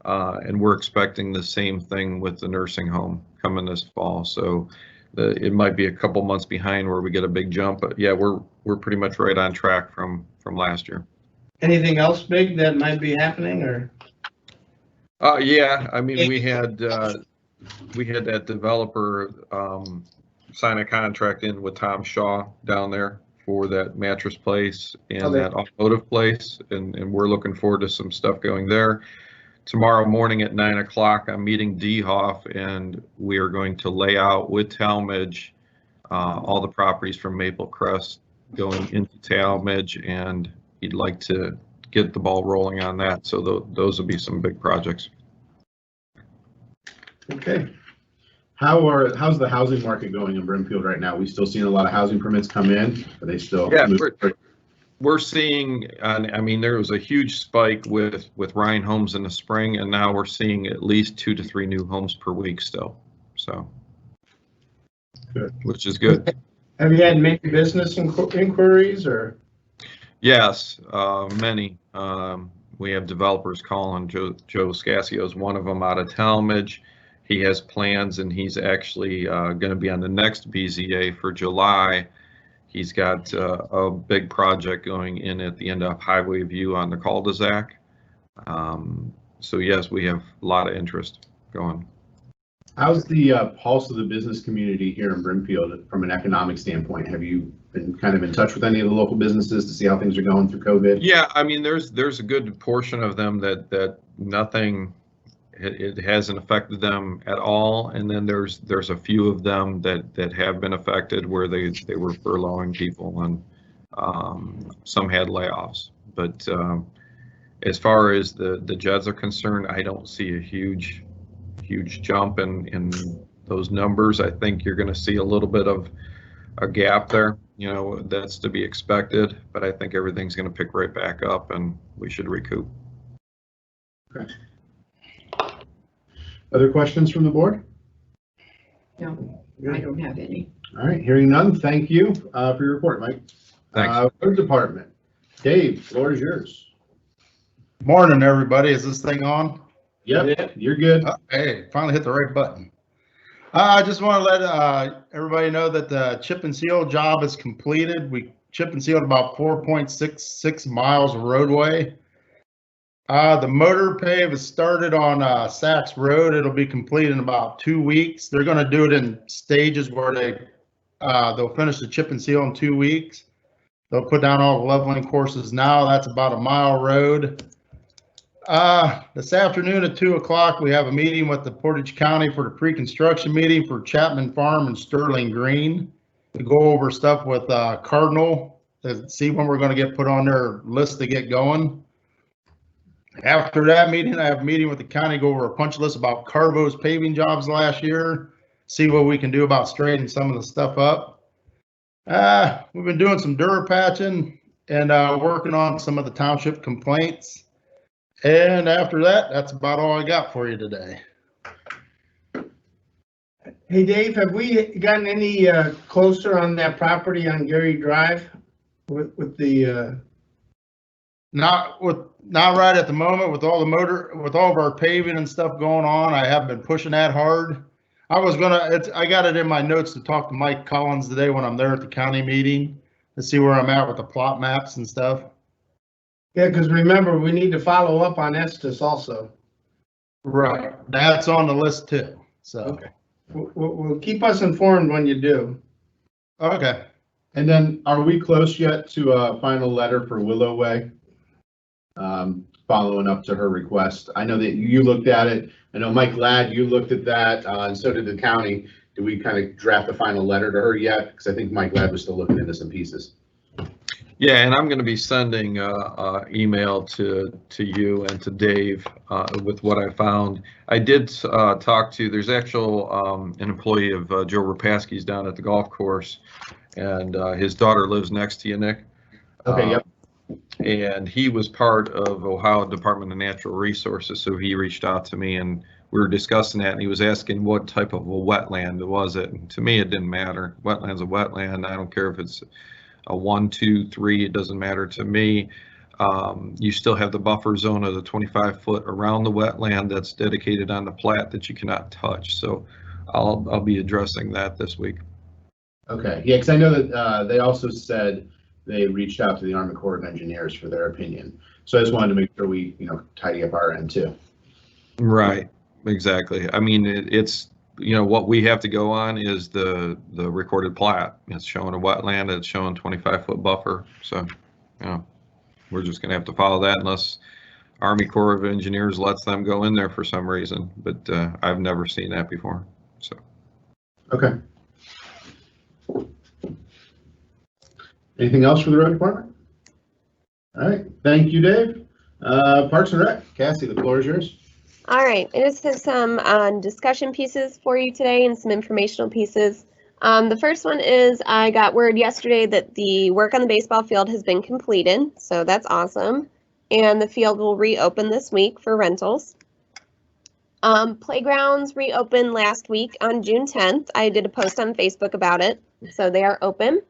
and we're expecting the same thing with the nursing home coming this fall. So it might be a couple months behind where we get a big jump, but yeah, we're pretty much right on track from last year. Anything else big that might be happening, or? Yeah, I mean, we had that developer sign a contract in with Tom Shaw down there for that mattress place and Okay. that automotive place, and we're looking forward to some stuff going there. Tomorrow morning at 9 o'clock, I'm meeting DHoff, and we are going to lay out with Talmadge all the properties from Maple Crest going into Talmadge, and he'd like to get the ball rolling on that. So those will be some big projects. Okay. How's the housing market going in Brimfield right now? We still seeing a lot of housing permits come in? Are they still? Yeah, we're seeing, I mean, there was a huge spike with Ryan Homes in the spring, and now we're seeing at least 2 to 3 new homes per week still. So, good. Which is good. Have you had many business inquiries or? Yes, many. We have developers calling. Joe Scasio is one of them out of Talmadge. He has plans, and he's actually going to be on the next BZA for July. He's got a big project going in at the end of Highway View on the cul-de-sac. So yes, we have a lot of interest going. How's the pulse of the business community here in Brimfield from an economic standpoint? Have you been kind of in touch with any of the local businesses to see how things are going through COVID? Yeah, I mean, there's a good portion of them that nothing, it hasn't affected them at all, and then there's a few of them that have been affected where they were furloughing people, and some had layoffs. But as far as the Jeds are concerned, I don't see a huge jump in those numbers. I think you're going to see a little bit of a gap there. You know, that's to be expected, but I think everything's going to pick right back up, and we should recoup. Okay. Other questions from the board? No, I don't have any. All right, hearing none, thank you for your report, Mike. Thanks. Road Department. Dave, floor is yours. Morning, everybody. Is this thing on? Yep, you're good. Hey, finally hit the right button. I just want to let everybody know that the chip and seal job is completed. We chip and sealed about 4.66 miles of roadway. The motor pave has started on Sachs Road. It'll be complete in about 2 weeks. They're going to do it in stages where they'll finish the chip and seal in 2 weeks. They'll put down all the leveling courses now. That's about a mile road. This afternoon at 2 o'clock, we have a meeting with the Portage County for the pre-construction meeting for Chapman Farm and Sterling Green to go over stuff with Cardinal to see when we're going to get put on their list to get going. After that meeting, I have a meeting with the county, go over a punch list about Carvo's paving jobs last year, see what we can do about straightening some of the stuff up. We've been doing some Dura patching and working on some of the township complaints. And after that, that's about all I got for you today. Hey, Dave, have we gotten any closer on that property on Gary Drive with the? Not right at the moment with all of our paving and stuff going on. I have been pushing that hard. I got it in my notes to talk to Mike Collins today when I'm there at the county meeting to see where I'm at with the plot maps and stuff. Yeah, because remember, we need to follow up on Estes also. Right. That's on the list too. So okay. We'll keep us informed when you do. Okay. And then are we close yet to a final letter for Willow Way? Following up to her request. I know that you looked at it. I know Mike Ladd, you looked at that, and so did the county. Did we kind of draft a final letter to her yet? Because I think Mike Ladd was still looking into some pieces. Yeah, and I'm going to be sending email to you and to Dave with what I found. I did talk to, there's an employee of Joe Rapaski's down at the golf course, and his daughter lives next to you, Nick. Okay, yep. And he was part of Ohio Department of Natural Resources, so he reached out to me and we were discussing that, and he was asking what type of a wetland was it. And to me, it didn't matter. Wetland's a wetland. I don't care if it's a 1, 2, 3, it doesn't matter to me. You still have the buffer zone of the 25 foot around the wetland that's dedicated on the plat that you cannot touch. So I'll be addressing that this week. Okay, yeah, because I know that they also said they reached out to the Army Corps of Engineers for their opinion. So I just wanted to make sure we, tidy up our end too. Right, exactly. I mean, it's what we have to go on is the recorded plat. It's showing a wetland, it's showing 25-foot buffer. So, we're just gonna have to follow that unless Army Corps of Engineers lets them go in there for some reason. But I've never seen that before. So. Okay. Anything else for the road department? All right, thank you, Dave. Parks and Rec, Cassie, the floor is yours. All right, I just have some discussion pieces for you today and some informational pieces. The first one is I got word yesterday that the work on the baseball field has been completed, so that's awesome. And the field will reopen this week for rentals. Playgrounds reopened last week on June 10th. I did a post on Facebook about it, so they are open.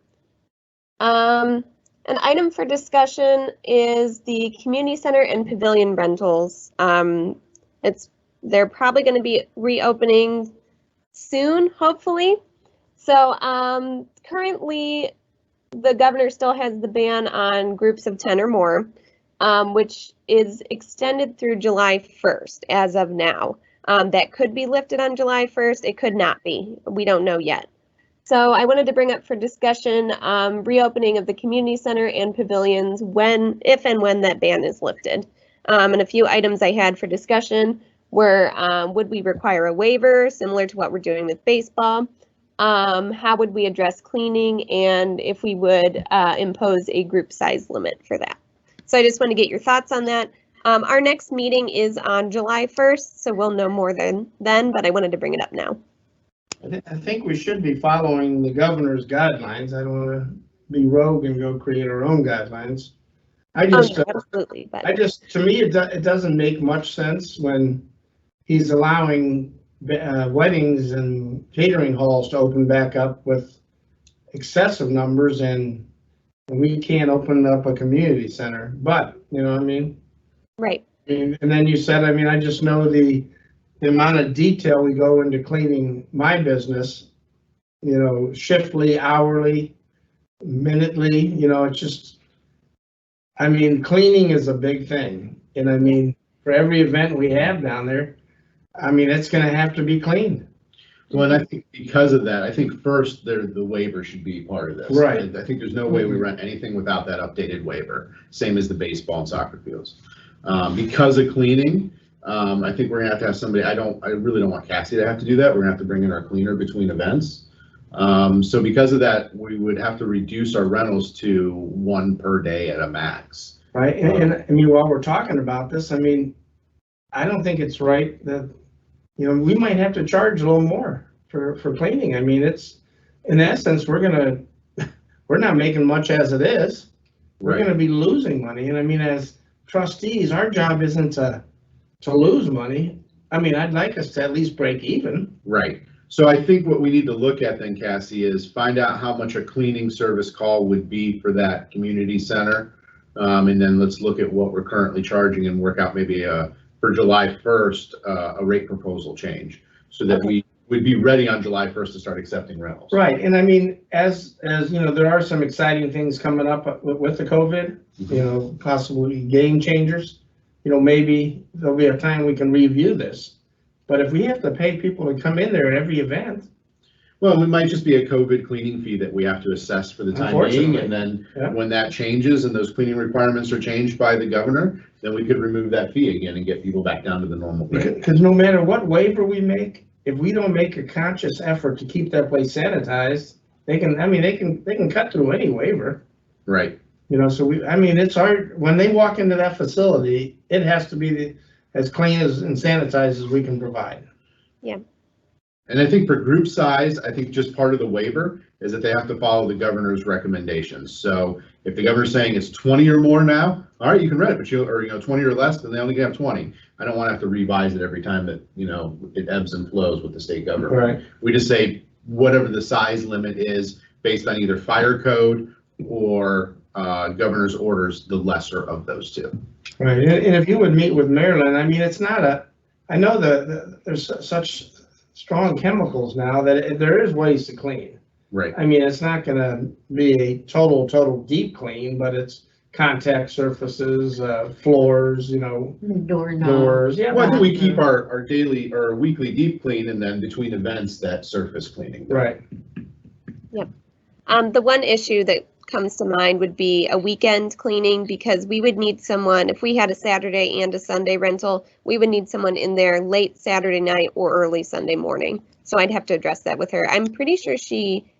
An item for discussion is the community center and pavilion rentals. They're probably going to be reopening soon, hopefully. So currently, the governor still has the ban on groups of 10 or more, which is extended through July 1st as of now. That could be lifted on July 1st. It could not be. We don't know yet. So I wanted to bring up for discussion reopening of the community center and pavilions if and when that ban is lifted. And a few items I had for discussion were, would we require a waiver similar to what we're doing with baseball? How would we address cleaning, and if we would impose a group size limit for that? So I just want to get your thoughts on that. Our next meeting is on July 1st, so we'll know more then, but I wanted to bring it up now. I think we should be following the governor's guidelines. I don't want to be rogue and go create our own guidelines. Absolutely. But To me, it doesn't make much sense when he's allowing weddings and catering halls to open back up with excessive numbers, and we can't open up a community center. But, you know what I mean? Right. And then you said, I just know the amount of detail we go into cleaning my business, shiftly, hourly, minutely, it's just, cleaning is a big thing. And for every event we have down there, it's going to have to be cleaned. Well, and I think because of that, I think first the waiver should be part of this. Right. I think there's no way we run anything without that updated waiver, same as the baseball and soccer fields. Because of cleaning, I think we're gonna have to have somebody, I really don't want Cassie to have to do that. We're gonna have to bring in our cleaner between events. So because of that, we would have to reduce our rentals to 1 per day at a max. Right, and while we're talking about this, I don't think it's right that, we might have to charge a little more for cleaning. It's, in essence, we're not making much as it is. We're gonna be losing money, and as trustees, our job isn't to lose money. I'd like us to at least break even. Right. So I think what we need to look at then, Cassie, is find out how much a cleaning service call would be for that community center. And then let's look at what we're currently charging and work out maybe for July 1st, a rate proposal change so that we would be ready on July 1st to start accepting rentals. Right. And as there are some exciting things coming up with the COVID, possibly game changers. Maybe there'll be a time we can review this. But if we have to pay people to come in there at every event. Well, it might just be a COVID cleaning fee that we have to assess for the time being. And then when that changes and those cleaning requirements are changed by the governor, then we could remove that fee again and get people back down to the normal rate. Because no matter what waiver we make, if we don't make a conscious effort to keep that place sanitized, they can cut through any waiver. Right. So it's hard when they walk into that facility, it has to be as clean and sanitized as we can provide. Yeah. And I think for group size, I think just part of the waiver is that they have to follow the governor's recommendations. So if the governor's saying it's 20 or more now, all right, you can rent it, but 20 or less, then they only can have 20. I don't want to have to revise it every time that, it ebbs and flows with the state government. Right. We just say whatever the size limit is based on either fire code or governor's orders, the lesser of those two. Right, and if you would meet with Maryland, it's not I know that there's such strong chemicals now that there is ways to clean. Right. It's not gonna be a total deep clean, but it's contact surfaces, floors, you know, Doorknob. doors. Yeah. Well, I think we keep our daily or weekly deep clean and then between events, that surface cleaning. Right. The one issue that comes to mind would be a weekend cleaning, because we would need someone, if we had a Saturday and a Sunday rental, we would need someone in there late Saturday night or early Sunday morning. So I'd have to address that with her. I'm pretty sure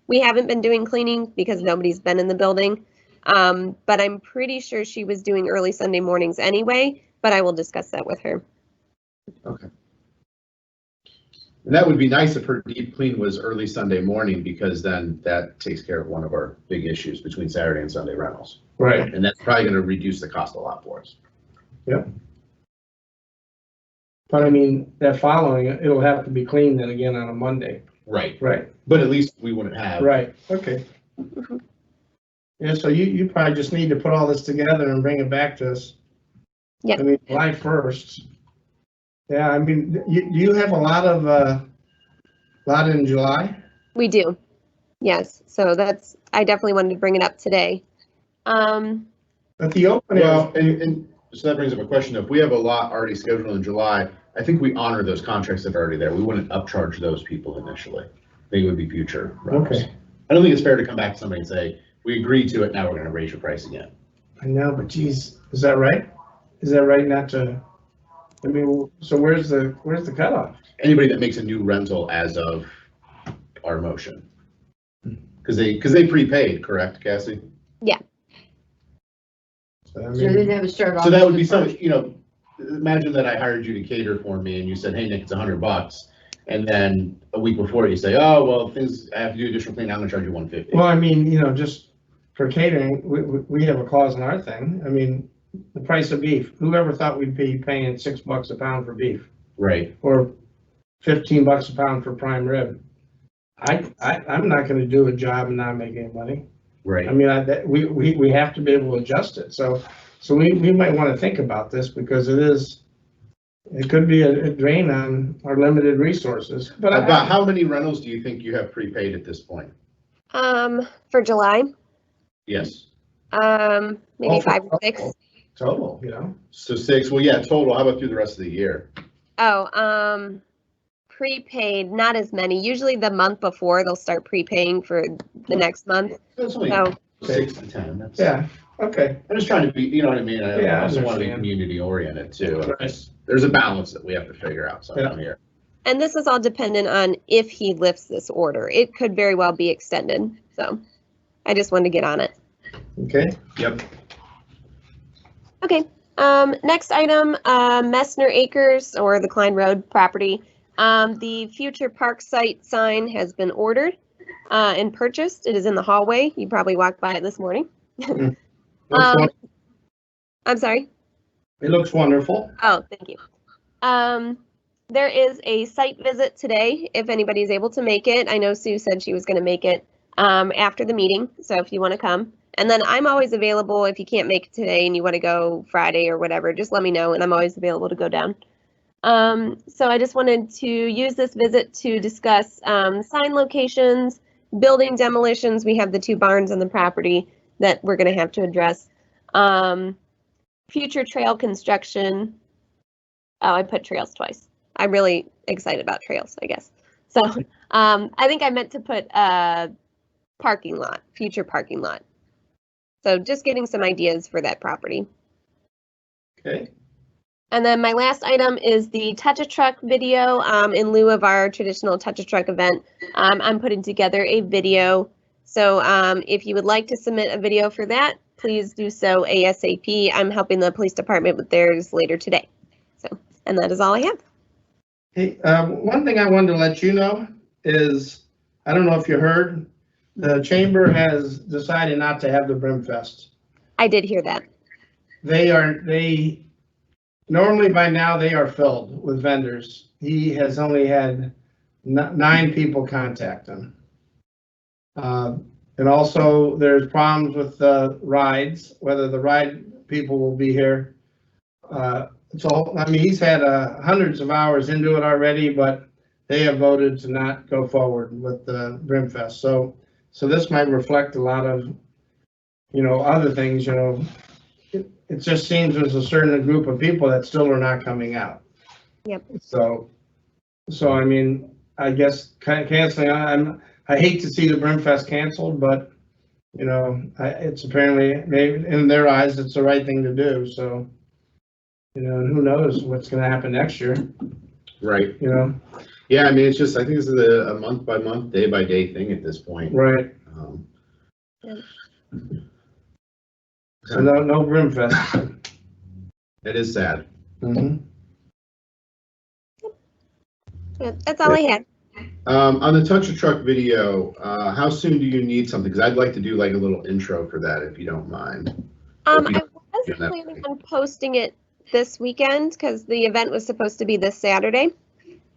we haven't been doing cleaning because nobody's been in the building. But I'm pretty sure she was doing early Sunday mornings anyway, but I will discuss that with her. Okay. And that would be nice if her deep clean was early Sunday morning, because then that takes care of one of our big issues between Saturday and Sunday rentals. Right. And that's probably going to reduce the cost a lot for us. Yep. But I mean, that following, it'll have to be cleaned then again on a Monday. Right. Right. But at least we wouldn't have. Right. Okay. Yeah, so you probably just need to put all this together and bring it back to us. Yeah. I mean, July 1st. Yeah, I mean, you have a lot in July? We do. Yes. So I definitely wanted to bring it up today. But the opening. Well, and so that brings up a question. If we have a lot already scheduled in July, I think we honor those contracts that are already there. We wouldn't upcharge those people initially. They would be future rentals. Okay. I don't think it's fair to come back to somebody and say, we agreed to it, now we're going to raise your price again. I know, but geez, is that right? Is that right not to, I mean, so where's the cutoff? Anybody that makes a new rental as of our motion. Because they prepaid, correct, Cassie? So, I So they mean, never start off. So that would on be the something, first. you know, imagine that I hired you to cater for me and you said, hey, Nick, it's $100. And then a week before you say, oh, well, I have to do additional cleaning, I'm gonna charge you $150. well, I mean, you know, just for catering, we have a clause in our thing. I mean, the price of beef, whoever thought we'd be paying $6 a pound for beef Right, or $15 a pound for prime rib? I'm not gonna do a job and not make any money. right. I mean, we have to be able to adjust it. So we might want to think about this, because it could be a drain on our limited resources. But About how many rentals do you think you have prepaid at this point? For July, Yes. maybe 5 or 6. Total, you know? So 6, well, yeah, total. How about through the rest of the year? Oh, prepaid, not as many. Usually the month before they'll start prepaying for the next month. It's only So 6 to 10. That's, Yeah, okay. I'm just trying to be, you know what I mean? Yeah, I I also want to be understand. community oriented too. Right. There's a balance that we have to figure out somehow here. and this is all dependent on if he lifts this order. It could very well be extended. So I just wanted to get on it. Okay. Yep. Okay. Next item, Messner Acres or the Klein Road property. The future park site sign has been ordered and purchased. It is in the hallway. You probably walked by it this morning. I'm sorry. It looks wonderful. Oh, thank you. There is a site visit today, if anybody's able to make it. I know Sue said she was going to make it after the meeting, so if you want to come. And then I'm always available if you can't make it today and you want to go Friday or whatever, just let me know and I'm always available to go down. So I just wanted to use this visit to discuss sign locations, building demolitions. We have the 2 barns on the property that we're going to have to address. Future trail construction. Oh, I put trails twice. I'm really excited about trails, I guess. So I think I meant to put parking lot, future parking lot. So just getting some ideas for that property. Okay. And then my last item is the Touch-a-Truck video. In lieu of our traditional Touch-a-Truck event, I'm putting together a video. So if you would like to submit a video for that, please do so ASAP. I'm helping the police department with theirs later today. So, and that is all I have. Hey, one thing I wanted to let you know is, I don't know if you heard, the chamber has decided not to have the Brimfest. I did hear that. They normally by now they are filled with vendors. He has only had 9 people contact him. And also there's problems with the rides, whether the ride people will be here. So, I mean, he's had hundreds of hours into it already, but they have voted to not go forward with the Brimfest. So this might reflect a lot of, you know, other things, you know, it just seems there's a certain group of people that still are not coming out. Yep. So I mean, I guess canceling, I hate to see the Brimfest canceled, but, you know, it's apparently, maybe in their eyes, it's the right thing to do, so, you know, and who knows what's gonna happen next year, Right. you know? Yeah, I mean, it's just, I think this is a month by month, day by day thing at this point. Right. So no Brimfest. It is sad. Mm-hmm. Yeah, that's all I had. On the Touch a Truck video, how soon do you need something? Because I'd like to do like a little intro for that, if you don't mind. I Yeah, was that planning on posting it this weekend because the event was supposed to be this Saturday.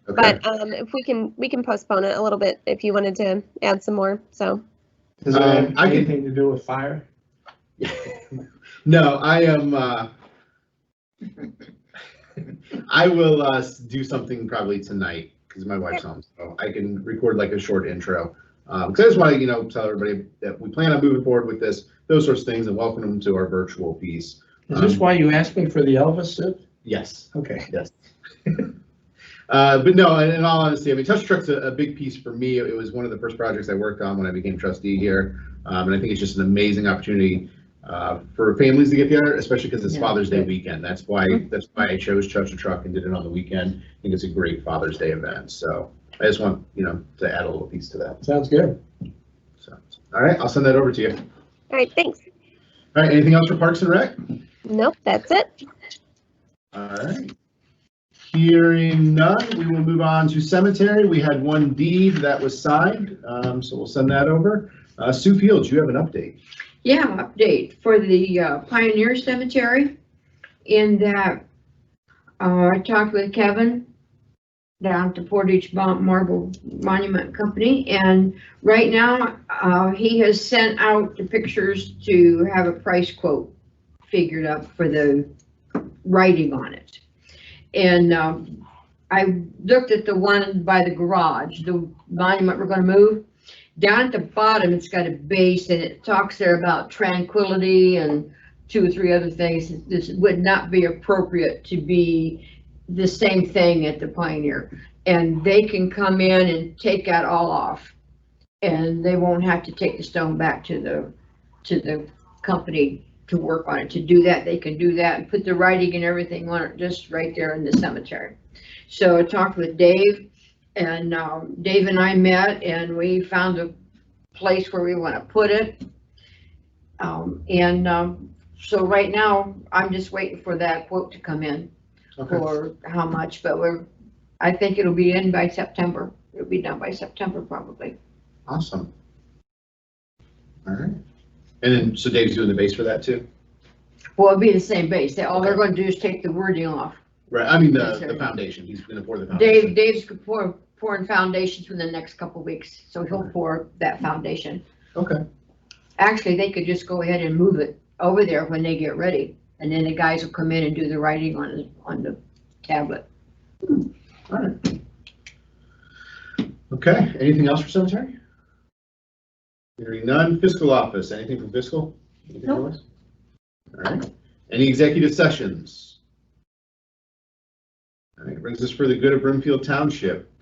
Okay. But if we can postpone it a little bit if you wanted to add some more. So. Does it have I can- anything to do with fire? No, I am. I will do something probably tonight because my wife's home, so I can record like a short intro. Because I just want to, tell everybody that we plan on moving forward with this, those sorts of things, and welcome them to our virtual piece. Is this why you asked me for the Elvis suit? Yes. Okay. Yes. But no, in all honesty, I mean, Touch Truck's a big piece for me. It was one of the first projects I worked on when I became trustee here. And I think it's just an amazing opportunity for families to get together, especially because it's Father's Day weekend. That's why I chose Touch a Truck and did it on the weekend. I think it's a great Father's Day event. So I just want, to add a little piece to that. Sounds good. So, all right, I'll send that over to you. All right, thanks. All right, anything else for Parks and Rec? Nope, that's it. All right. Hearing none, we will move on to cemetery. We had one deed that was signed, so we'll send that over. Sue Fields, you have an update. Yeah, update for the Pioneer Cemetery in that I talked with Kevin down to Portage Marble Monument Company, and right now he has sent out the pictures to have a price quote figured up for the writing on it. And I looked at the one by the garage, the monument we're going to move. Down at the bottom, it's got a base, and it talks there about tranquility and 2 or 3 other things. This would not be appropriate to be the same thing at the Pioneer. And they can come in and take that all off, and they won't have to take the stone back to the company to work on it. To do that, they can do that and put the writing and everything on it just right there in the cemetery. So I talked with Dave, and Dave and I met, and we found a place where we want to put it. So right now, I'm just waiting for that quote to come in for how much, but I think it'll be in by September. It'll be done by September probably. Awesome. All right. And then, so Dave's doing the base for that too? Well, it'll be the same base. All they're going to do is take the wording off. Right, I mean, the foundation, he's gonna pour the foundation. Dave's pouring foundations for the next couple of weeks, so he'll pour that foundation. Okay. Actually, they could just go ahead and move it over there when they get ready, and then the guys will come in and do the writing on the tablet. All right. Okay, anything else for cemetery? Hearing none. Fiscal office, anything from fiscal? Anything Nope. for us? All right. Any executive sessions? All right, brings us for the good of Brimfield Township.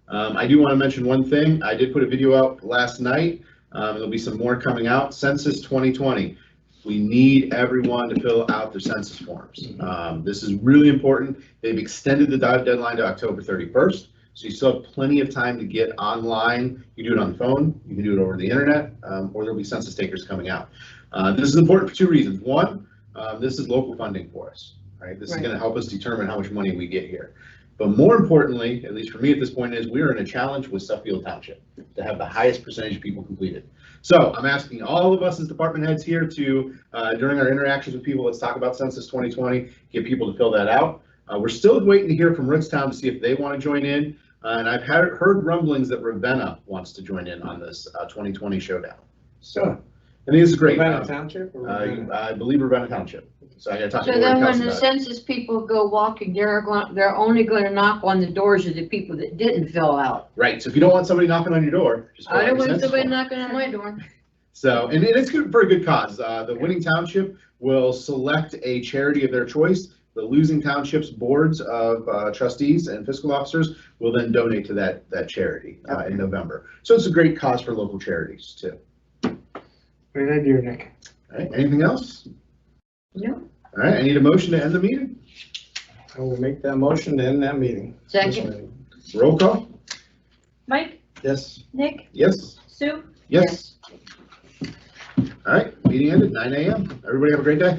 I do want to mention one thing. I did put a video out last night. There'll be some more coming out. Census 2020. We need everyone to fill out their census forms. This is really important. They've extended the deadline to October 31st. So you still have plenty of time to get online. You can do it on the phone, you can do it over the internet, or there'll be census takers coming out. This is important for 2 reasons. One, this is local funding for us, right? This is going to help us determine how much money we get here. But more importantly, at least for me at this point, is we are in a challenge with Suffield Township to have the highest percentage of people completed. So I'm asking all of us as department heads here to, during our interactions with people, let's talk about Census 2020, get people to fill that out. We're still waiting to hear from Ritztown to see if they want to join in. And I've heard rumblings that Ravenna wants to join in on this 2020 showdown. So I think this is great. Ravenna Township? Or I believe Ravenna Township. So I got to talk to So Lori then when Kelsey the about it. census people go walking, they're only going to knock on the doors of the people that didn't fill out. Right. So if you don't want somebody knocking on your door, just fill I out don't your want census somebody form. knocking on my door. So, and it's good for a good cause. The winning township will select a charity of their choice. The losing township's boards of trustees and fiscal officers will then donate to that charity in November. So it's a great cause for local charities too. Great idea, Nick. All right, anything else? No. All right, I need a motion to end the meeting. I will make that motion to end that meeting. Second. Roll call? Mike, Yes. Nick, Yes? Sue, Yes. All right, meeting ended, 9 a.m. Everybody have a great day.